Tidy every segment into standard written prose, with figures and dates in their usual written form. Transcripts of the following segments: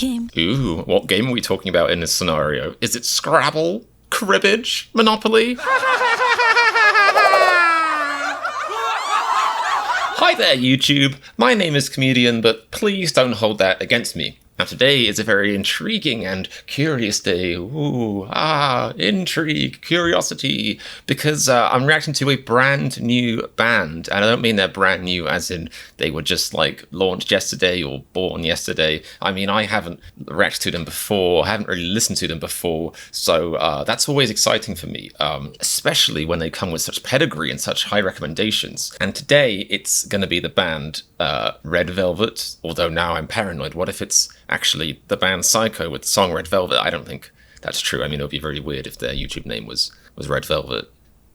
Ooh, what game are we talking about in this scenario? Is it Scrabble? Cribbage? Monopoly? Hi there, YouTube. My name is Comedian, but please don't hold that against me. Now today is a very intriguing and curious day. Intrigue, curiosity, because I'm reacting to a brand new band. And I don't mean they're brand new as in they were just like launched yesterday or born yesterday. I mean, I haven't reacted to them before, I haven't really listened to them before. So that's always exciting for me, especially when they come with such pedigree and such high recommendations. And today it's going to be the band Red Velvet, although now I'm paranoid. What if it's actually the band Pyscho with the song Red Velvet? I don't think that's true. I mean, it would be very weird if their YouTube name was Red Velvet.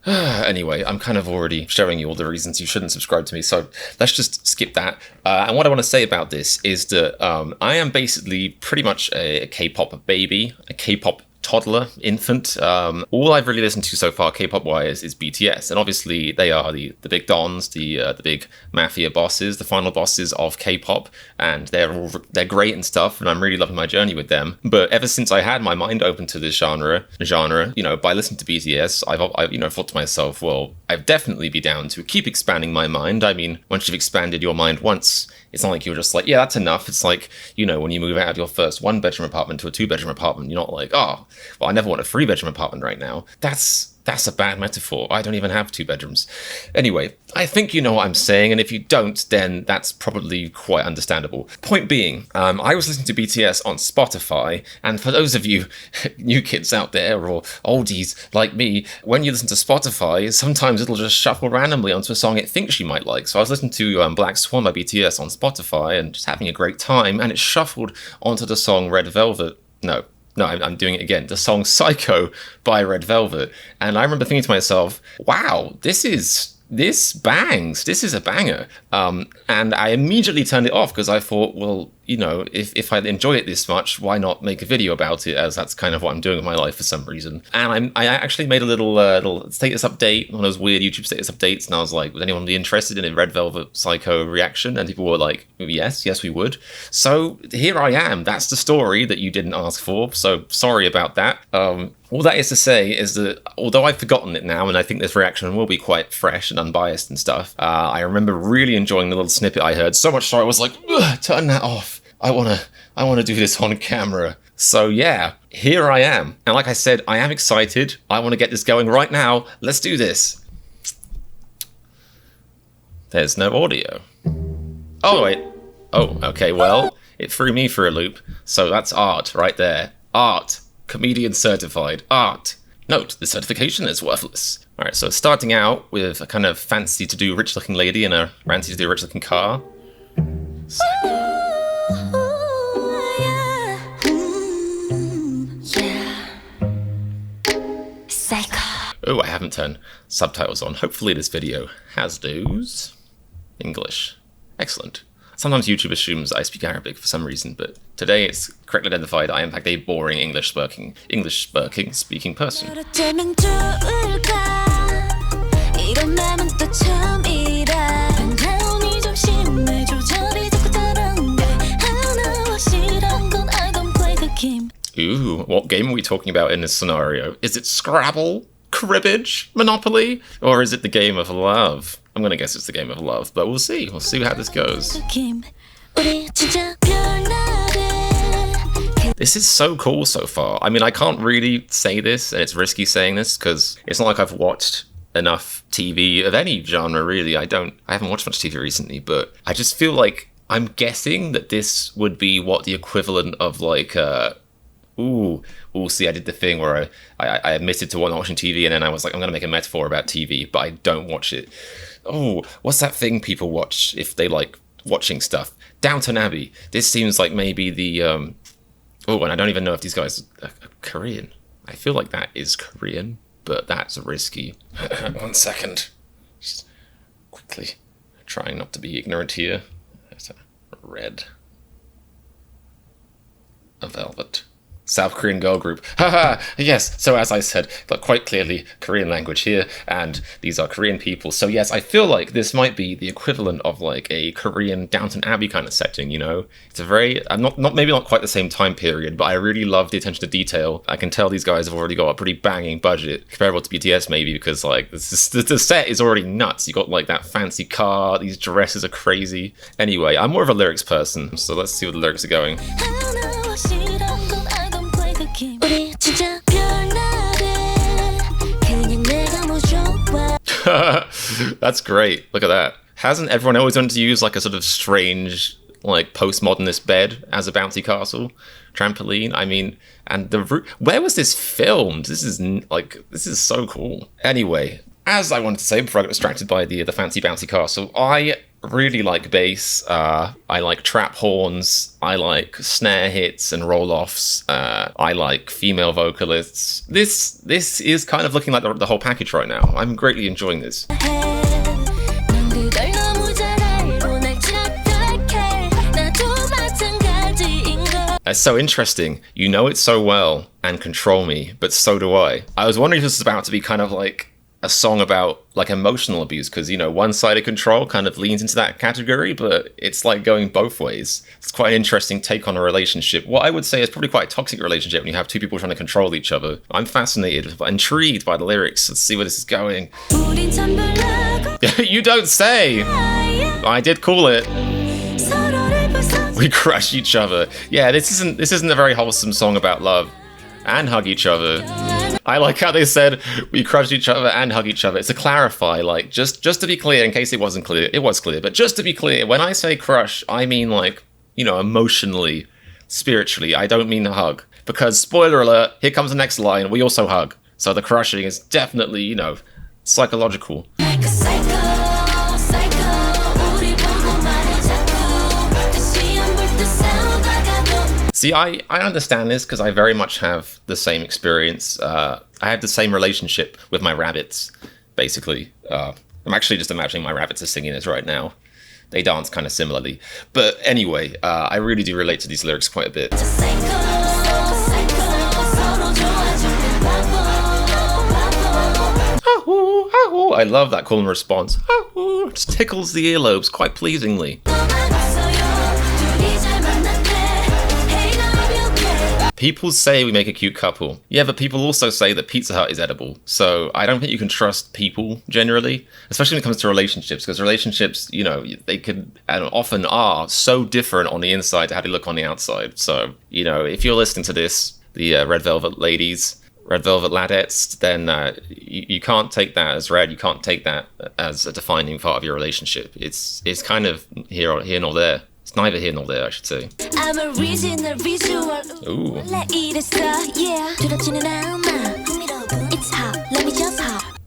Anyway, I'm kind of already showing you all the reasons you shouldn't subscribe to me, so let's just skip that. And what I want to say about this is that I am basically pretty much a K-pop baby, a K-pop toddler, infant. All I've really listened to so far, K-pop wise, is BTS, and obviously they are the big dons, the big mafia bosses, the final bosses of K-pop, and they're great and stuff, and I'm really loving my journey with them. But ever since I had my mind open to this genre, you know, by listening to BTS, I've thought to myself, well, I'd definitely be down to keep expanding my mind. I mean, once you've expanded your mind once, it's not like you're just like, yeah, that's enough. It's like, you know, when you move out of your first 1-bedroom apartment to a 2-bedroom apartment, you're not like, oh, well, I never want a 3-bedroom apartment right now. That's a bad metaphor. I don't even have 2 bedrooms. Anyway, I think you know what I'm saying, and if you don't, then that's probably quite understandable. Point being, I was listening to BTS on Spotify, and for those of you new kids out there, or oldies like me, when you listen to Spotify, sometimes it'll just shuffle randomly onto a song it thinks you might like. So I was listening to Black Swan by BTS on Spotify, and just having a great time, and it shuffled onto the song Red Velvet. No, I'm doing it again. The song Pyscho by Red Velvet. And I remember thinking to myself, wow, this bangs. This is a banger. And I immediately turned it off because I thought, well, you know, if I enjoy it this much, why not make a video about it, as that's kind of what I'm doing with my life for some reason. And I actually made a little status update, one of those weird YouTube status updates, and I was like, would anyone be interested in a Red Velvet Pyscho reaction? And people were like, yes, we would. So here I am. That's the story that you didn't ask for, so sorry about that. All that is to say is that, although I've forgotten it now, and I think this reaction will be quite fresh and unbiased and stuff, I remember really enjoying the little snippet I heard, so much so I was like, turn that off. I wanna do this on camera. So yeah, here I am. And like I said, I am excited. I want to get this going right now. Let's do this. There's no audio. Oh, wait. Oh, okay, well, it threw me for a loop. So that's art right there. Art. Comedian certified. Art. Note, the certification is worthless. Alright, so starting out with a kind of fancy-to-do rich-looking lady in a fancy-to-do rich-looking car. Oh, I haven't turned subtitles on. Hopefully this video has those. English. Excellent. Sometimes YouTube assumes I speak Arabic for some reason, but today it's correctly identified I am in fact a boring English-speaking person. Ooh, what game are we talking about in this scenario? Is it Scrabble? Cribbage? Monopoly? Or is it the game of love? I'm gonna guess it's the game of love, but we'll see. We'll see how this goes. This is so cool so far. I mean, I can't really say this, and it's risky saying this, because it's not like I've watched enough TV of any genre, really. I haven't watched much TV recently, but I just feel like I'm guessing that this would be what the equivalent of like, see, I did the thing where I admitted to not watching TV, and then I was like, I'm gonna make a metaphor about TV, but I don't watch it. Oh, what's that thing people watch if they like watching stuff? Downton Abbey. This seems like maybe the, and I don't even know if these guys are Korean. I feel like that is Korean, but that's risky. 1 second. Just quickly trying not to be ignorant here. There's a Red Velvet South Korean girl group. Haha, yes. So as I said, but quite clearly Korean language here, and these are Korean people. So yes, I feel like this might be the equivalent of like a Korean Downton Abbey kind of setting, you know? It's a very, not maybe not quite the same time period, but I really love the attention to detail. I can tell these guys have already got a pretty banging budget, comparable to BTS maybe, because like the set is already nuts. You got like that fancy car, these dresses are crazy. Anyway, I'm more of a lyrics person, so let's see what the lyrics are going. That's great. Look at that. Hasn't everyone always wanted to use like a sort of strange, like postmodernist bed as a bouncy castle trampoline? I mean, and where was this filmed? This is so cool. Anyway, as I wanted to say before I got distracted by the fancy bouncy castle, I really like bass. I like trap horns. I like snare hits and roll-offs. I like female vocalists. This is kind of looking like the whole package right now. I'm greatly enjoying this. That's so interesting. You know it so well and control me, but so do I. I was wondering if this was about to be kind of like a song about like emotional abuse, because, you know, one-sided control kind of leans into that category, but it's like going both ways. It's quite an interesting take on a relationship. What I would say is probably quite a toxic relationship when you have two people trying to control each other. I'm fascinated, intrigued by the lyrics. Let's see where this is going. You don't say! I did call it. We crush each other. Yeah, this isn't a very wholesome song about love and hug each other. I like how they said we crush each other and hug each other. It's to clarify, like, just to be clear, in case it wasn't clear, it was clear, but just to be clear, when I say crush, I mean like, you know, emotionally, spiritually. I don't mean a hug. Because, spoiler alert, here comes the next line, we also hug. So the crushing is definitely, you know, psychological. See, I understand this because I very much have the same experience. I have the same relationship with my rabbits, basically. I'm actually just imagining my rabbits are singing this right now. They dance kind of similarly. But anyway, I really do relate to these lyrics quite a bit. I love that call and response. Just tickles the earlobes quite pleasingly. People say we make a cute couple. Yeah, but people also say that Pizza Hut is edible. So I don't think you can trust people generally, especially when it comes to relationships, because relationships, you know, they could and often are so different on the inside to how they look on the outside. So, you know, if you're listening to this, the Red Velvet ladies, Red Velvet ladettes, then you can't take that as read. You can't take that as a defining part of your relationship. It's kind of here nor there. It's neither here nor there, I should say. I'm a original visual. Ooh.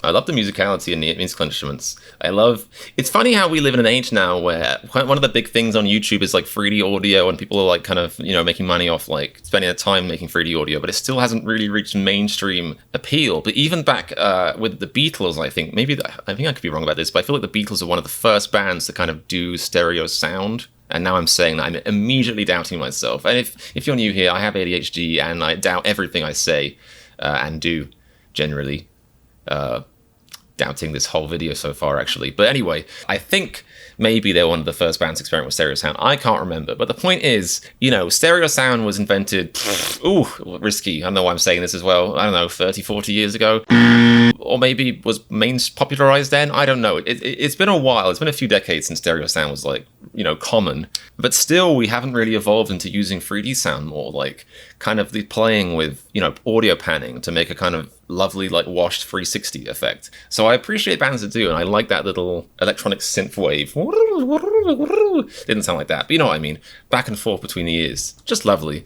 I love the musicality and the musical instruments. It's funny how we live in an age now where one of the big things on YouTube is like 3D audio, and people are like kind of, you know, making money off like spending their time making 3D audio, but it still hasn't really reached mainstream appeal. But even back with the Beatles, I think I could be wrong about this, but I feel like the Beatles are one of the first bands to kind of do stereo sound. And now I'm saying that I'm immediately doubting myself. And if you're new here, I have ADHD and I doubt everything I say and do generally. Doubting this whole video so far, actually. But anyway, I think maybe they're one of the first bands to experiment with stereo sound. I can't remember. But the point is, you know, stereo sound was invented, risky. I don't know why I'm saying this as well. I don't know, 30, 40 years ago. Or maybe was popularized then. I don't know. It's been a while. It's been a few decades since stereo sound was like, you know, common. But still, we haven't really evolved into using 3D sound more, like kind of the playing with, you know, audio panning to make a kind of lovely, like, washed 360 effect. So I appreciate bands that do, and I like that little electronic synth wave. Didn't sound like that, but you know what I mean. Back and forth between the ears. Just lovely.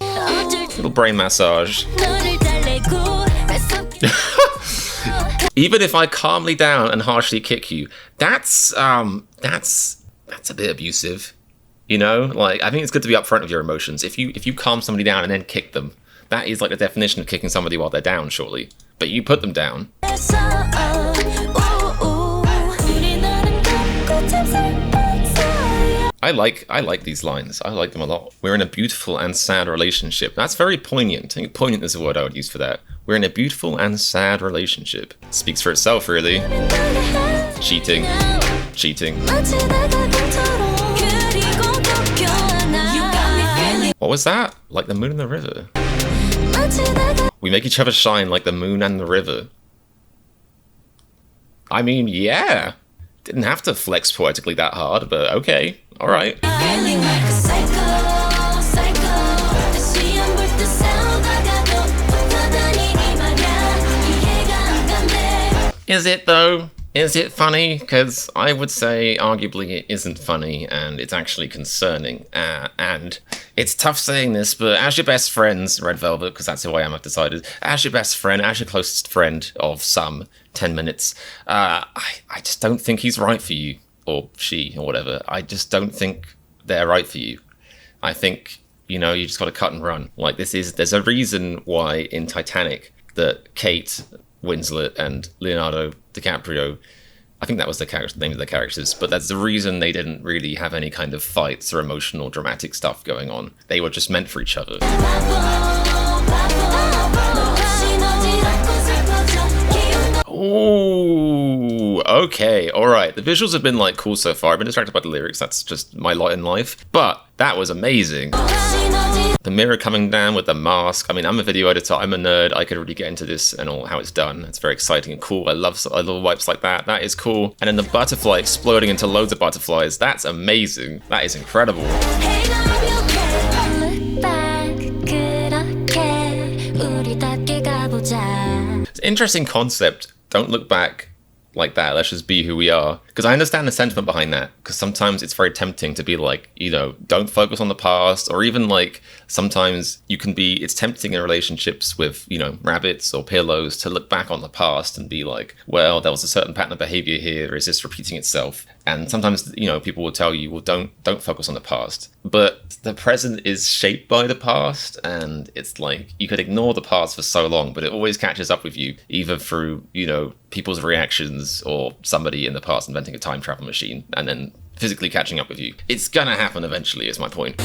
Little brain massage. Even if I calm me down and harshly kick you, that's a bit abusive. You know, like, I think it's good to be upfront with your emotions. If you calm somebody down and then kick them, that is like the definition of kicking somebody while they're down, surely. But you put them down. I I like these lines. I like them a lot. We're in a beautiful and sad relationship. That's very poignant. I think poignant is the word I would use for that. We're in a beautiful and sad relationship. Speaks for itself, really. Cheating. What was that? Like the moon and the river. We make each other shine like the moon and the river. I mean, yeah. Didn't have to flex poetically that hard, but okay. All right. Is it though? Is it funny? Because I would say arguably it isn't funny and it's actually concerning. And it's tough saying this, but as your best friends, Red Velvet, because that's who I am, I've decided, as your best friend, as your closest friend of some 10 minutes, I just don't think he's right for you, or she, or whatever. I just don't think they're right for you. I think, you just got to cut and run. Like there's a reason why in Titanic that Kate Winslet and Leonardo DiCaprio, I think that was the name of the characters, but that's the reason they didn't really have any kind of fights or emotional dramatic stuff going on. They were just meant for each other. Oh, okay, all right. The visuals have been like cool so far. I've been distracted by the lyrics. That's just my lot in life. But that was amazing. The mirror coming down with the mask. I mean, I'm a video editor. I'm a nerd. I could really get into this and all how it's done. It's very exciting and cool. I love wipes like that. That is cool. And then the butterfly exploding into loads of butterflies. That's amazing. That is incredible. It's an interesting concept. Don't look back like that. Let's just be who we are. Because I understand the sentiment behind that. Because sometimes it's very tempting to be like, don't focus on the past. Or even like sometimes it's tempting in relationships with, rabbits or pillows to look back on the past and be like, well, there was a certain pattern of behavior here. Is this repeating itself? And sometimes, people will tell you, well, don't focus on the past. But the present is shaped by the past. And it's like you could ignore the past for so long, but it always catches up with you, either through, people's reactions or somebody in the past inventing a time travel machine and then physically catching up with you. It's gonna happen eventually, is my point.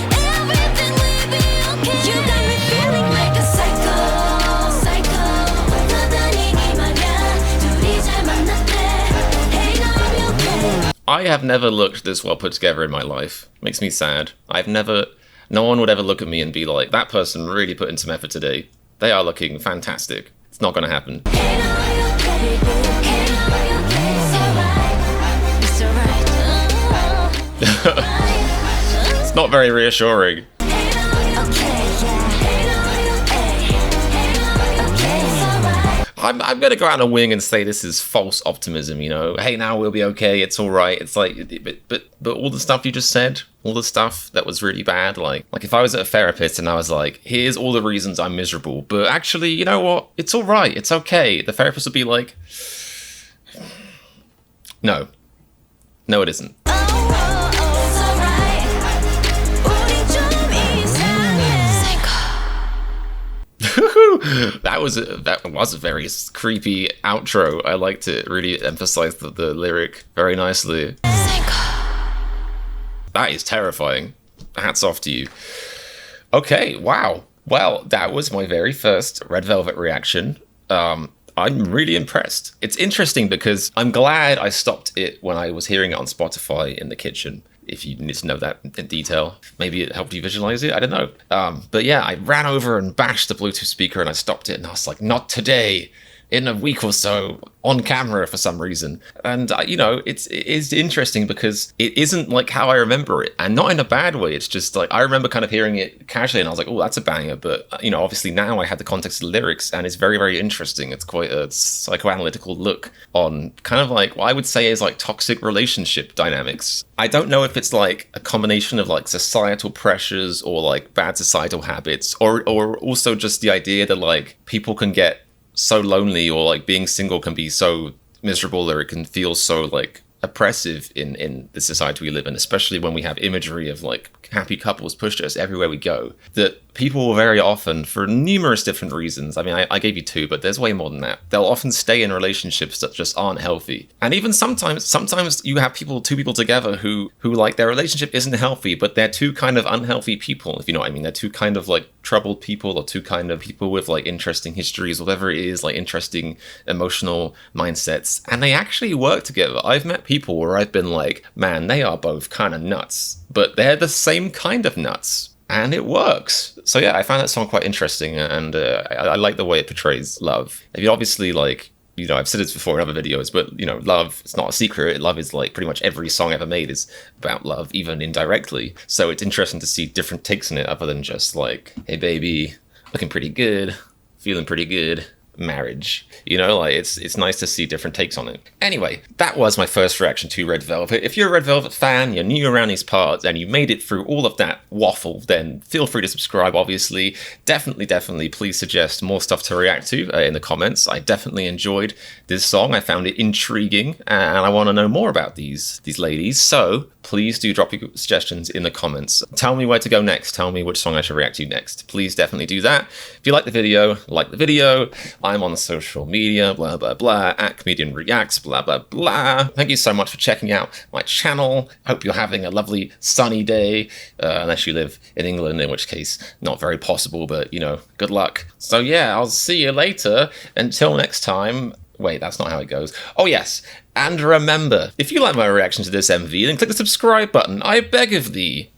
I have never looked this well put together in my life. Makes me sad. No one would ever look at me and be like, that person really put in some effort today. They are looking fantastic. It's not gonna happen. It's not very reassuring. I'm gonna go out on a wing and say this is false optimism. Hey, now we'll be okay. It's all right. It's like, but all the stuff you just said, all the stuff that was really bad, like if I was a therapist and I was like, here's all the reasons I'm miserable, but actually, you know what? It's all right. It's okay. The therapist would be like, no, it isn't. That was a very creepy outro. I like to really emphasize the lyric very nicely. That is terrifying. Hats off to you. Okay, wow. Well, that was my very first Red Velvet reaction. I'm really impressed. It's interesting because I'm glad I stopped it when I was hearing it on Spotify in the kitchen. If you need to know that in detail, maybe it helped you visualize it. I don't know. But yeah, I ran over and bashed the Bluetooth speaker and I stopped it and I was like, not today. In a week or so, on camera for some reason. And, it is interesting because it isn't like how I remember it. And not in a bad way. It's just like, I remember kind of hearing it casually and I was like, oh, that's a banger. But, obviously now I had the context of the lyrics and it's very, very interesting. It's quite a psychoanalytical look on kind of like what I would say is like toxic relationship dynamics. I don't know if it's like a combination of like societal pressures or like bad societal habits or also just the idea that like people can get so lonely or like being single can be so miserable or it can feel so like oppressive in the society we live in, especially when we have imagery of like happy couples pushed us everywhere we go, that people will very often, for numerous different reasons, I mean, I gave you 2, but there's way more than that, they'll often stay in relationships that just aren't healthy. And even sometimes you have 2 people together who like their relationship isn't healthy, but they're 2 kind of unhealthy people, if you know what I mean. They're 2 kind of like troubled people, or 2 kind of people with like interesting histories, whatever it is, like interesting emotional mindsets, and they actually work together. I've met people where I've been like, man, they are both kind of nuts, but they're the same kind of nuts. And it works. So yeah, I found that song quite interesting, and I like the way it portrays love. I mean, obviously, like, you know, I've said this before in other videos, but, you know, love, it's not a secret. Love is like pretty much every song ever made is about love, even indirectly. So it's interesting to see different takes on it other than just like, hey baby, looking pretty good, feeling pretty good, marriage. You know, like, it's nice to see different takes on it. Anyway, that was my first reaction to Red Velvet. If you're a Red Velvet fan, you're new around these parts, and you made it through all of that waffle, then feel free to subscribe, obviously. Definitely, please suggest more stuff to react to in the comments. I definitely enjoyed this song. I found it intriguing, and I want to know more about these ladies. So please do drop your suggestions in the comments. Tell me where to go next. Tell me which song I should react to next. Please definitely do that. If you like the video, like the video. I'm on the social media, blah, blah, blah, @Comedian Reacts, blah, blah, blah. Thank you so much for checking out my channel. Hope you're having a lovely sunny day, unless you live in England, in which case, not very possible, but, you know, good luck. So yeah, I'll see you later. Until next time. Wait, that's not how it goes. Oh yes, and remember, if you like my reaction to this MV, then click the subscribe button, I beg of thee.